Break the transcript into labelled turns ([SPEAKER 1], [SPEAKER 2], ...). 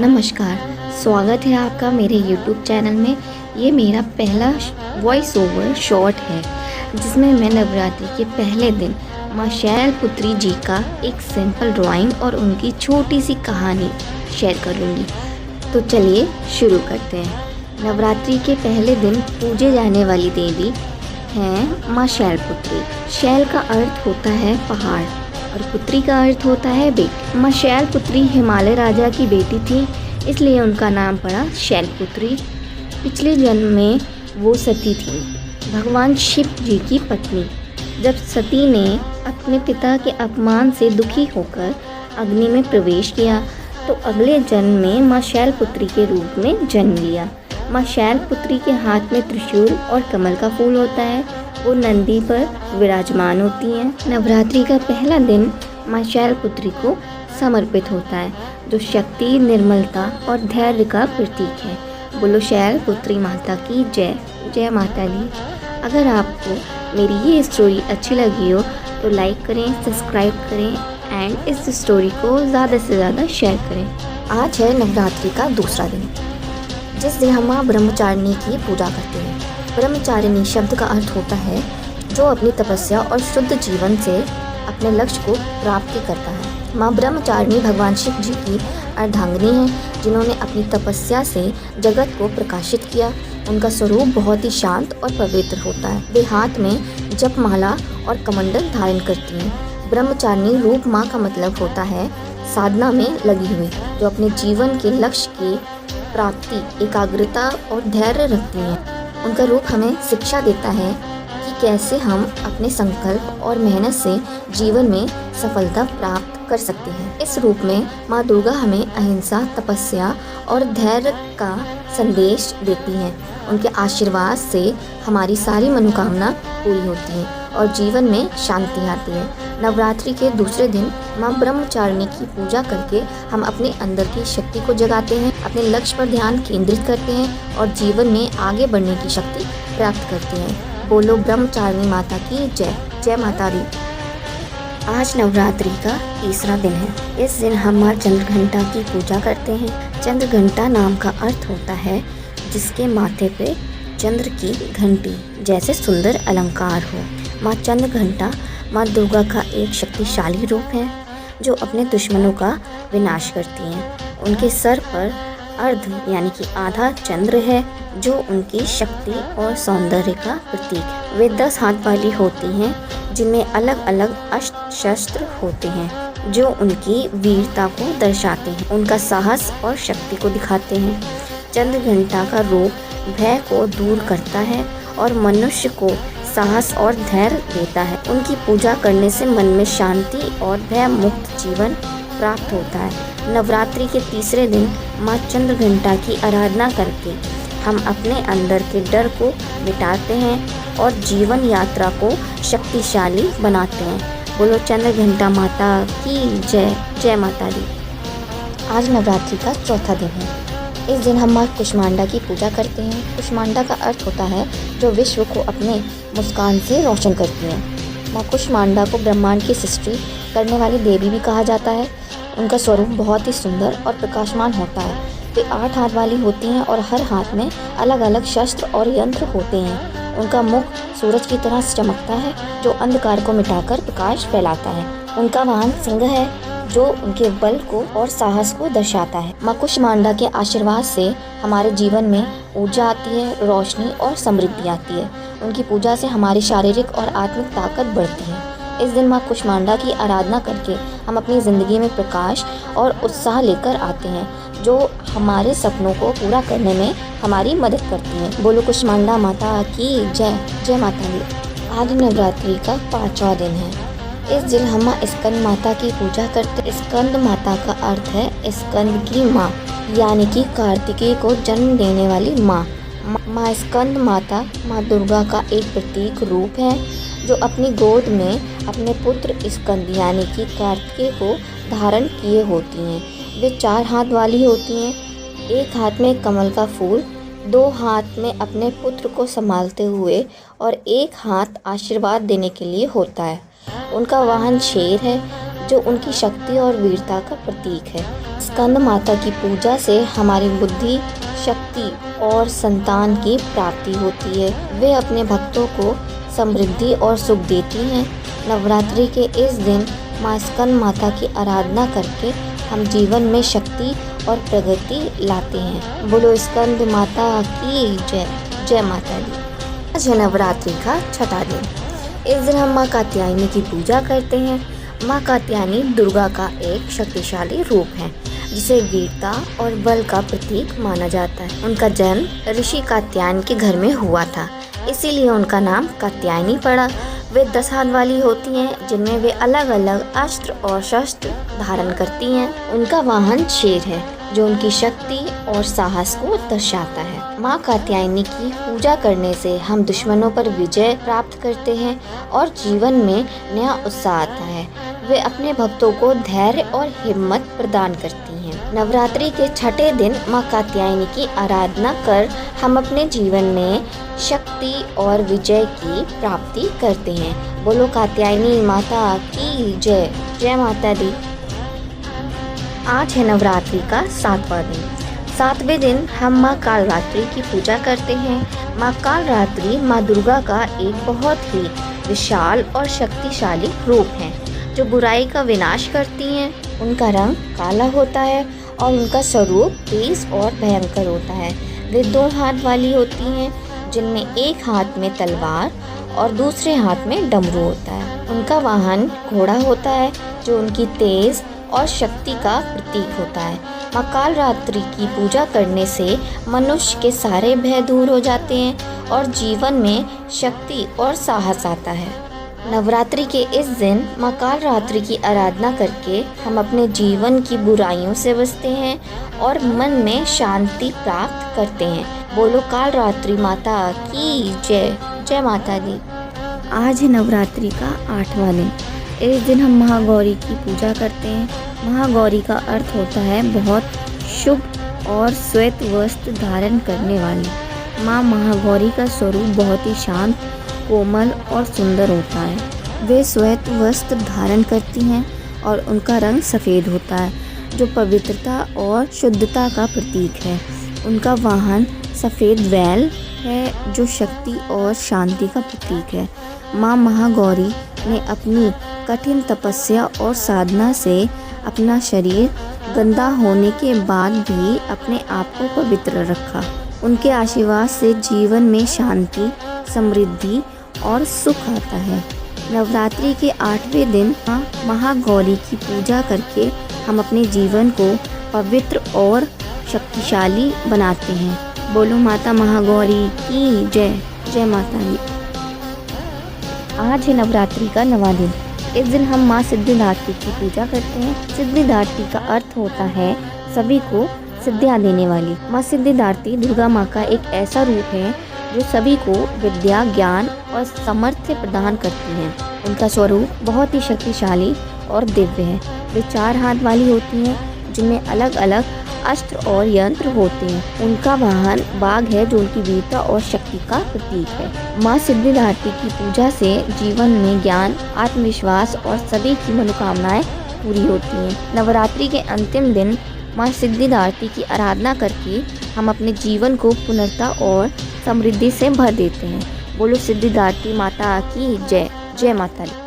[SPEAKER 1] नमस्कार, स्वागत है आपका मेरे YouTube चैनल में। ये मेरा पहला वॉइस ओवर शॉर्ट है जिसमें मैं नवरात्रि के पहले दिन माँ शैलपुत्री जी का एक सिंपल ड्राइंग और उनकी छोटी सी कहानी शेयर करूँगी। तो चलिए शुरू करते हैं। नवरात्रि के पहले दिन पूजे जाने वाली देवी हैं माँ शैलपुत्री। शैल का अर्थ होता है पहाड़ और पुत्री का अर्थ होता है बेटी। माँ शैलपुत्री हिमालय राजा की बेटी थी, इसलिए उनका नाम पड़ा शैलपुत्री। पिछले जन्म में वो सती थी, भगवान शिव जी की पत्नी। जब सती ने अपने पिता के अपमान से दुखी होकर अग्नि में प्रवेश किया तो अगले जन्म में माँ शैलपुत्री के रूप में जन्म लिया। माँ शैलपुत्री के हाथ में त्रिशूल और कमल का फूल होता है। वो नंदी पर विराजमान होती हैं। नवरात्रि का पहला दिन माँ शैलपुत्री को समर्पित होता है, जो शक्ति, निर्मलता और धैर्य का प्रतीक है। बोलो शैलपुत्री माता की जय। जय माता दी। अगर आपको मेरी ये स्टोरी अच्छी लगी हो तो लाइक करें, सब्सक्राइब करें एंड इस स्टोरी को ज़्यादा से ज़्यादा शेयर करें। आज है नवरात्रि का दूसरा दिन, जिस दिन हम माँ ब्रह्मचारिणी की पूजा करते हैं। ब्रह्मचारिणी शब्द का अर्थ होता है जो अपनी तपस्या और शुद्ध जीवन से अपने लक्ष्य को प्राप्ति करता है। माँ ब्रह्मचारिणी भगवान शिव जी की अर्धांगिनी हैं, जिन्होंने अपनी तपस्या से जगत को प्रकाशित किया। उनका स्वरूप बहुत ही शांत और पवित्र होता है। वे हाथ में जपमाला और कमंडल धारण करती हैं। ब्रह्मचारिणी रूप माँ का मतलब होता है साधना में लगी हुई, जो अपने जीवन के लक्ष्य की प्राप्ति, एकाग्रता और धैर्य रखती हैं। उनका रूप हमें शिक्षा देता है कि कैसे हम अपने संकल्प और मेहनत से जीवन में सफलता प्राप्त कर सकते हैं। इस रूप में माँ दुर्गा हमें अहिंसा, तपस्या और धैर्य का संदेश देती हैं। उनके आशीर्वाद से हमारी सारी मनोकामना पूरी होती हैं और जीवन में शांति आती है। नवरात्रि के दूसरे दिन माँ ब्रह्मचारिणी की पूजा करके हम अपने अंदर की शक्ति को जगाते हैं, अपने लक्ष्य पर ध्यान केंद्रित करते हैं और जीवन में आगे बढ़ने की शक्ति प्राप्त करते हैं। बोलो ब्रह्मचारिणी माता की जय। जय माता दी। आज नवरात्रि का तीसरा दिन है। इस दिन हम माँ चंद्रघंटा की पूजा करते हैं। चंद्रघंटा नाम का अर्थ होता है जिसके माथे पे चंद्र की घंटी जैसे सुंदर अलंकार हो। माँ चंद्रघंटा माँ दुर्गा का एक शक्तिशाली रूप है जो अपने दुश्मनों का विनाश करती हैं। उनके सर पर अर्ध यानी कि आधा चंद्र है, जो उनकी शक्ति और सौंदर्य का प्रतीक है। वे 10 हाथ वाली होती हैं, जिनमें अलग अलग अस्त्र शस्त्र होते हैं जो उनकी वीरता को दर्शाते हैं, उनका साहस और शक्ति को दिखाते हैं। चंद्रघंटा का रूप भय को दूर करता है और मनुष्य को साहस और धैर्य देता है। उनकी पूजा करने से मन में शांति और भय मुक्त जीवन प्राप्त होता है। नवरात्रि के तीसरे दिन माँ चंद्रघंटा की आराधना करके हम अपने अंदर के डर को मिटाते हैं और जीवन यात्रा को शक्तिशाली बनाते हैं। बोलो चंद्रघंटा माता की जय। जय माता दी। आज नवरात्रि का चौथा दिन है। इस दिन हम माँ कुष्मांडा की पूजा करते हैं। कुष्मांडा का अर्थ होता है जो विश्व को अपने मुस्कान से रोशन करती है। माँ कुष्मांडा को ब्रह्मांड की सृष्टि करने वाली देवी भी कहा जाता है। उनका स्वरूप बहुत ही सुंदर और प्रकाशमान होता है। वे 8 हाथ वाली होती हैं और हर हाथ में अलग अलग शस्त्र और यंत्र होते हैं। उनका मुख सूरज की तरह चमकता है, जो अंधकार को मिटाकर प्रकाश फैलाता है। उनका वाहन सिंह है, जो उनके बल को और साहस को दर्शाता है। माँ कुष्मांडा के आशीर्वाद से हमारे जीवन में ऊर्जा आती है, रोशनी और समृद्धि आती है। उनकी पूजा से हमारी शारीरिक और आत्मिक ताकत बढ़ती है। इस दिन माँ कुष्मांडा की आराधना करके हम अपनी ज़िंदगी में प्रकाश और उत्साह लेकर आते हैं, जो हमारे सपनों को पूरा करने में हमारी मदद करती हैं। बोलो कुष्मांडा माता की जय। जय माता दी। आज नवरात्रि का 5वां दिन है। इस दिन हम माँ स्कंद माता की पूजा करते। स्कंद माता का अर्थ है स्कंद की माँ, यानी कि कार्तिकेय को जन्म देने वाली माँ। माँ स्कंद माता माँ दुर्गा का एक प्रतीक रूप है, जो अपनी गोद में अपने पुत्र स्कंद यानी कि कार्तिकेय को धारण किए होती हैं। वे 4 हाथ वाली होती हैं। एक हाथ में कमल का फूल, 2 हाथ में अपने पुत्र को संभालते हुए और एक हाथ आशीर्वाद देने के लिए होता है। उनका वाहन शेर है, जो उनकी शक्ति और वीरता का प्रतीक है। स्कंद माता की पूजा से हमारी बुद्धि, शक्ति और संतान की प्राप्ति होती है। वे अपने भक्तों को समृद्धि और सुख देती हैं। नवरात्रि के इस दिन माँ स्कंद माता की आराधना करके हम जीवन में शक्ति और प्रगति लाते हैं। बोलो स्कंद माता की जय। जय माता दी। आज है नवरात्रि का छठा दिन। इस दिन हम माँ कात्यायनी की पूजा करते हैं। माँ कात्यायनी दुर्गा का एक शक्तिशाली रूप है जिसे वीरता और बल का प्रतीक माना जाता है। उनका जन्म ऋषि कात्यायन के घर में हुआ था, इसीलिए उनका नाम कात्यायनी पड़ा। वे 10 हाथ वाली होती हैं जिनमें वे अलग अलग अस्त्र और शस्त्र धारण करती हैं। उनका वाहन शेर है जो उनकी शक्ति और साहस को दर्शाता है। माँ कात्यायनी की पूजा करने से हम दुश्मनों पर विजय प्राप्त करते हैं और जीवन में नया उत्साह आता है। वे अपने भक्तों को धैर्य और हिम्मत प्रदान करती हैं। नवरात्रि के छठे दिन माँ कात्यायनी की आराधना कर हम अपने जीवन में शक्ति और विजय की प्राप्ति करते हैं। बोलो कात्यायनी माता की जय। जय माता दी। आज है नवरात्रि का 7वां दिन। 7वें दिन हम माँ कालरात्रि की पूजा करते हैं। माँ कालरात्रि माँ दुर्गा का एक बहुत ही विशाल और शक्तिशाली रूप है जो बुराई का विनाश करती हैं। उनका रंग काला होता है और उनका स्वरूप तेज और भयंकर होता है। वे 2 हाथ वाली होती हैं जिनमें एक हाथ में तलवार और दूसरे हाथ में डमरू होता है। उनका वाहन घोड़ा होता है जो उनकी तेज और शक्ति का प्रतीक होता है। माँ कालरात्रि की पूजा करने से मनुष्य के सारे भय दूर हो जाते हैं और जीवन में शक्ति और साहस आता है। नवरात्रि के इस दिन माँ कालरात्रि की आराधना करके हम अपने जीवन की बुराइयों से बचते हैं और मन में शांति प्राप्त करते हैं। बोलो कालरात्रि माता की जय। जय माता दी। आज है नवरात्रि का 8वां दिन। इस दिन हम महागौरी की पूजा करते हैं। महागौरी का अर्थ होता है बहुत शुभ और श्वेत वस्त्र धारण करने वाली। माँ महागौरी का स्वरूप बहुत ही शांत, कोमल और सुंदर होता है। वे श्वेत वस्त्र धारण करती हैं और उनका रंग सफ़ेद होता है जो पवित्रता और शुद्धता का प्रतीक है। उनका वाहन सफ़ेद बैल है जो शक्ति और शांति का प्रतीक है। माँ महागौरी ने अपनी कठिन तपस्या और साधना से अपना शरीर गंदा होने के बाद भी अपने आप को पवित्र रखा। उनके आशीर्वाद से जीवन में शांति, समृद्धि और सुख आता है। नवरात्रि के 8वें दिन माँ महागौरी की पूजा करके हम अपने जीवन को पवित्र और शक्तिशाली बनाते हैं। बोलो माता महागौरी की जय। जय माता दी। आज है नवरात्रि का 9वां दिन। इस दिन हम माँ सिद्धिदात्री की पूजा करते हैं। सिद्धिदात्री का अर्थ होता है सभी को सिद्धियाँ देने वाली। माँ सिद्धिदात्री दुर्गा माँ का एक ऐसा रूप है जो सभी को विद्या, ज्ञान और सामर्थ्य प्रदान करती हैं। उनका स्वरूप बहुत ही शक्तिशाली और दिव्य है। वे 4 हाथ वाली होती हैं जिनमें अलग अलग अस्त्र और यंत्र होते हैं। उनका वाहन बाघ है जो उनकी वीरता और शक्ति का प्रतीक है। माँ सिद्धिदात्री की पूजा से जीवन में ज्ञान, आत्मविश्वास और सभी की मनोकामनाएं पूरी होती हैं। नवरात्रि के अंतिम दिन माँ सिद्धिदात्री की आराधना करके हम अपने जीवन को पुनर्ता और समृद्धि से भर देते हैं। बोलो सिद्धिदात्री माता की जय। जय माता दी।